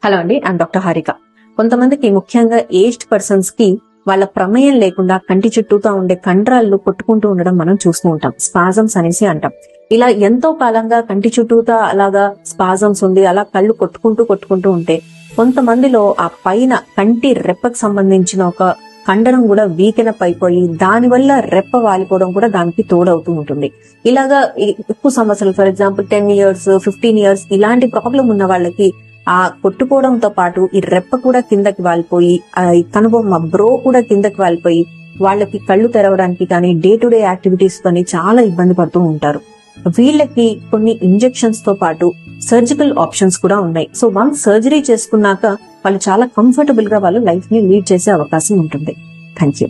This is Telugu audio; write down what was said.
హలో అండి, ఐమ్ డాక్టర్ హారిక. కొంతమందికి ముఖ్యంగా ఏజ్డ్ పర్సన్స్ కి వాళ్ళ ప్రమేయం లేకుండా కంటి చుట్టూతా ఉండే కండరాలు కొట్టుకుంటూ ఉండడం మనం చూస్తూ ఉంటాం. స్పాజమ్స్ అనేసి అంటాం. ఇలా ఎంతో కాలంగా కంటి చుట్టూతా అలాగా స్పాజమ్స్ ఉంది, అలా కళ్ళు కొట్టుకుంటూ ఉంటే కొంతమందిలో ఆ పైన కంటి రెప్పకు సంబంధించిన ఒక కండరం కూడా వీకెనప్ అయిపోయి దానివల్ల రెప్ప వాలిపోవడం కూడా దానికి తోడవుతూ ఉంటుంది. ఇలాగా ఎక్కువ సమస్యలు, ఫర్ ఎగ్జాంపుల్ 10 years 15 years ఇలాంటి ప్రాబ్లం ఉన్న వాళ్ళకి ఆ కొట్టుకోవడంతో పాటు ఈ రెప్ప కూడా కిందకి వాలిపోయి, కనుబొమ్మ బ్రో కూడా కిందకి వాలిపోయి వాళ్ళకి కళ్ళు తెరవడానికి కానీ డే టు డే యాక్టివిటీస్ కానీ చాలా ఇబ్బంది పడుతూ ఉంటారు. వీళ్ళకి కొన్ని ఇంజెక్షన్స్ తో పాటు సర్జికల్ ఆప్షన్స్ కూడా ఉన్నాయి. సో వన్స్ సర్జరీ చేసుకున్నాక వాళ్ళు చాలా కంఫర్టబుల్ గా వాళ్ళ లైఫ్ ని లీడ్ చేసే అవకాశం ఉంటుంది. Thank you.